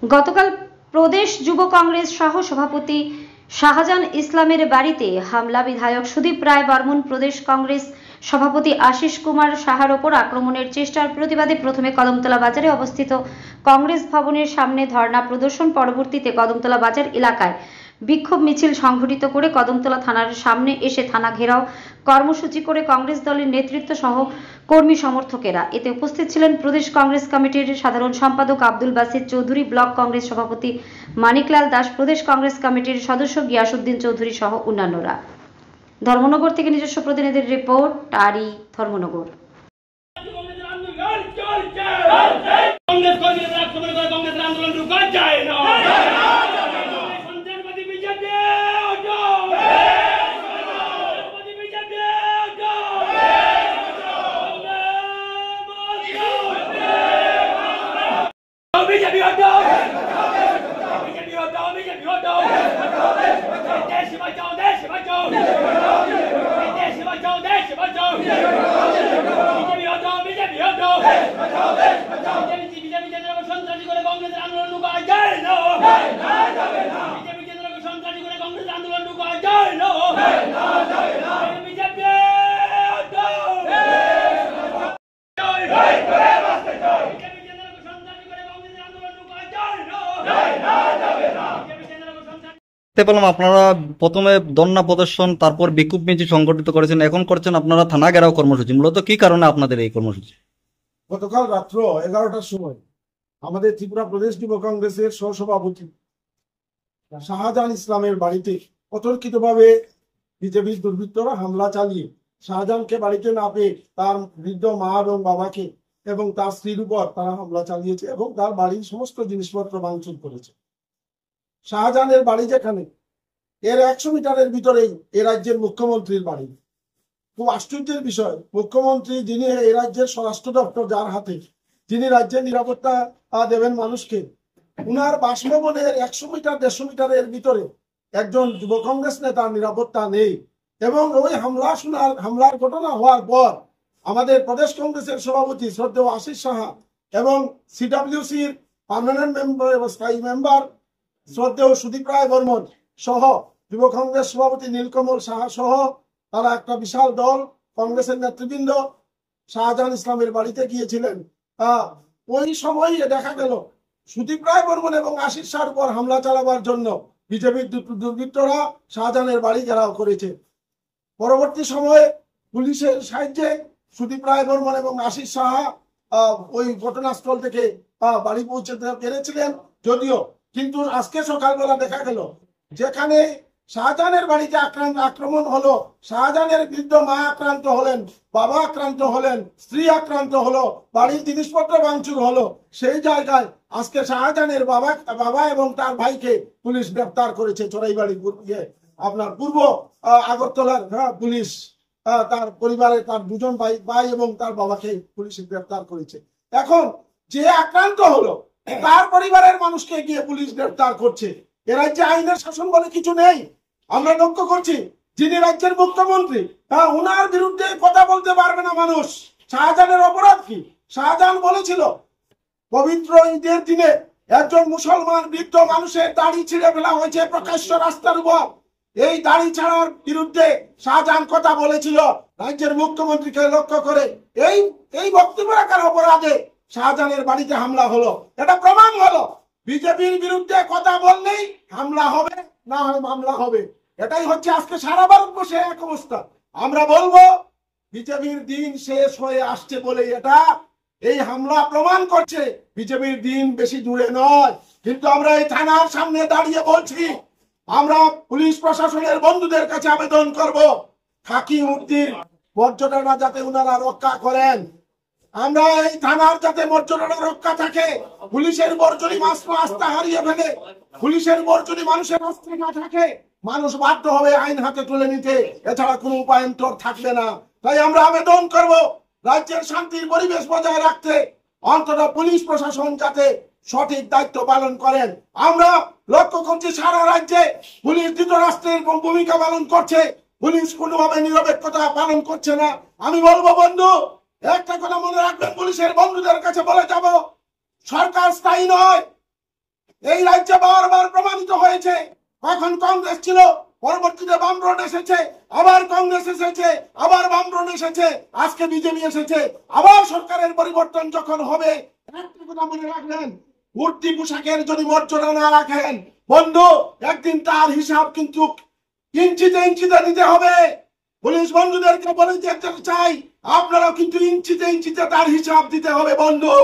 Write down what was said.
গতকাল প্রদেশ যুব কংগ্রেস সহ সভাপতি শাহজাহান ইসলামের বাড়িতে হামলা। বিধায়ক সুদীপ রায় বর্মন প্রদেশ কংগ্রেস সভাপতি আশিস কুমার সাহার ওপর আক্রমণের চেষ্টার প্রতিবাদে প্রথমে কদমতলা বাজারে অবস্থিত কংগ্রেস ভবনের সামনে ধর্ণা প্রদর্শন, পরবর্তীতে কদমতলা বাজার এলাকায় বিক্ষোভ মিছিল সংঘটিত করে কদমতলা থানার সামনে এসে থানা ঘেরাও কর্মসূচি করে কংগ্রেস দলের নেতৃত্ব সহ কর্মী সমর্থকেরা। এতে উপস্থিত ছিলেন প্রদেশ কংগ্রেস কমিটির সাধারণ সম্পাদক আব্দুল বাসিত চৌধুরী, ব্লক কংগ্রেস সভাপতি মানিকলাল দাস, প্রদেশ কংগ্রেস কমিটির সদস্য গিয়াসউদ্দিন চৌধুরী সহ অন্যান্যরা। ধর্মনগর থেকে নিজস্ব প্রতিনিধির রিপোর্ট, টারি ধর্মনগর। পেলাম আপনারা প্রথমে ধর্ণা প্রদর্শন, তারপর বিক্ষোভ মিছিল সংগঠিত করেছেন, এখন করছেন আপনারা থানা ঘেরাও কর্মসূচি। মূলত কি কারণে আপনাদের এই কর্মসূচি? গতকাল রাত্র 11টার সময় আমাদের ত্রিপুরা প্রদেশ যুব কংগ্রেসের সহসভাপতি শাহজাহান ইসলামের বাড়িতে অতর্কিতভাবে বিজেপির দুর্বৃত্তরা হামলা চালিয়ে শাহজাহানকে বাড়িতে না পেয়ে তার বৃদ্ধ মা এবং বাবাকে এবং তার স্ত্রীর উপর তারা হামলা চালিয়েছে এবং তার বাড়ির সমস্ত জিনিসপত্র ভাঙচুর করেছে। শাহজাহানের বাড়ি যেখানে, এর 100 মিটারের ভিতরেই এ রাজ্যের মুখ্যমন্ত্রীর বাড়ি। খুব আশ্চর্যের বিষয়, মুখ্যমন্ত্রী যিনি এই রাজ্যের স্বরাষ্ট্র দপ্তর যার হাতে, যিনি রাজ্যের নিরাপত্তা দেবেন মানুষকে, উনার বাসভবনের 100 মিটার 150 মিটারের ভিতরে একজন যুব কংগ্রেস নেতার নিরাপত্তা নেই। এবং ওই হামলার ঘটনা হওয়ার পর আমাদের প্রদেশ কংগ্রেসের সভাপতি শ্রদ্ধেয় আশিস সাহা এবং সিডব্লিউসির পার্মানেন্ট মেম্বার এবং স্থায়ী মেম্বার শ্রদ্ধেয় সুদীপ রায় বর্মন সহ যুব কংগ্রেস সভাপতি নীলকমল সাহা সহ তারা একটা বিশাল দল কংগ্রেসের নেতৃবৃন্দ শাহজাহান ইসলামের বাড়িতে গিয়েছিলেন। ওই সময় দেখা গেল সুদীপ রায় বর্মন এবং আশিস শাহর উপর হামলা চালাবার জন্য বিজেপির দুর্বৃত্তরা শাহজাহানের বাড়ি ঘেরাও করেছে। পরবর্তী সময়ে পুলিশের সাহায্যে সুদীপ রায় বর্মন এবং আশিস সাহা ওই ঘটনাস্থল থেকে বাড়ি পৌঁছতে পেরেছিলেন যদিও, কিন্তু আজকে সকালবেলা দেখা গেল যেখানে শাহজাহানের বাড়িতে আক্রমণ হলো, শাহজাহানের বৃদ্ধ মা আক্রান্ত হলেন, বাবা আক্রান্ত হলেন, স্ত্রী আক্রান্ত হলো, বাড়ির জিনিসপত্র ভাঙচুর হলো, সেই জায়গায় আজকে শাহজাহানের বাবা এবং তার ভাইকে পুলিশ গ্রেপ্তার করেছে। চড়াইবাড়ি আপনার পূর্ব আগরতলার পুলিশ তার পরিবারের তার দুজন ভাই এবং তার বাবাকে পুলিশ গ্রেপ্তার করেছে। এখন যে আক্রান্ত হলো তার পরিবারের মানুষকে গিয়ে পুলিশ গ্রেপ্তার করছে। এ রাজ্যে আইনের শাসন বলে কিছু নেই। আমরা লক্ষ্য করছি যিনি রাজ্যের মুখ্যমন্ত্রী, উনার বিরুদ্ধে কথা বলতে পারবে না মানুষ। শাহজাহানের অপরাধ কি? শাহজাহান বলেছিল পবিত্র ঈদের দিনে একজন মুসলমান বৃদ্ধ মানুষের দাড়ি ছিঁড়ে ফেলা হয়েছে প্রকাশ্য রাস্তার উপর। এই দাড়ি ছাড়ার বিরুদ্ধে শাহজাহান কথা বলেছিল রাজ্যের মুখ্যমন্ত্রীকে লক্ষ্য করে। এই বক্তব্য রাখার অপরাধে শাহজাহানের বাড়িতে হামলা হলো। এটা প্রমাণ হলো বিজেপির বিরুদ্ধে কথা বললেই হামলা হবে, না হয় মামলা হবে। এটাই হচ্ছে আজকে সারা ভারতবর্ষে এক অবস্থা। আমরা বলবো বিজেপির দিন শেষ হয়ে আসছে বলে এই হামলা প্রমাণ করছে বিজেপির দিন বেশি দূরে নয়। কিন্তু আমরা এই থানার সামনে দাঁড়িয়ে বলছি, আমরা পুলিশ প্রশাসনের বন্ধুদের কাছে আবেদন করব খাকি উর্দির মর্যাদা যাতে উনারা রক্ষা করেন। আমরা এই থানার যাতে মর্যাদা রক্ষা থাকে, পুলিশের উপর যদি আস্থা হারিয়ে ফেলে, পুলিশের উপর যদি মানুষের আস্থা না থাকে, মানুষ বাধ্য হবে আইন হাতে তুলে নিতে, এছাড়া কোনো উপায়ন্তর থাকবে না। তাই আমরা আবেদন করব রাজ্যের শান্তির পরিবেশ বজায় রাখতে অন্তত পুলিশ প্রশাসন যাতে সঠিক দায়িত্ব পালন করেন। আমরা লক্ষ্য করছি সারা রাজ্যে পুলিশ ধৃতরাষ্ট্রের ভূমিকা পালন করছে, পুলিশ কোনোভাবে নিরপেক্ষতা পালন করছে না। আমি বলবো বন্ধু, একটা কথা মনে রাখবেন, পুলিশের বন্ধুদের কাছে বলে যাব, সরকার স্থায়ী নয়, এসেছে, কখন কংগ্রেস ছিল, পরবর্তীতে বামফ্রন্ট এসেছে, আবার কংগ্রেস এসেছে, আবার বামফ্রন্ট এসেছে, আজকে বিজেপি এসেছে। আবার সরকারের পরিবর্তন যখন হবে, একটা কথা মনে রাখবেন, মূর্তি পোশাকের যদি মর্যাদা না রাখেন বন্ধু, একদিন তার হিসাব কিন্তু ইঞ্চিতে ইঞ্চিতে দিতে হবে। পুলিশ বন্ধুদেরকে বলে যেতে চাই, আপনারাও কিন্তু ইঞ্চিতে ইঞ্চিতে তার হিসাব দিতে হবে বন্ধু।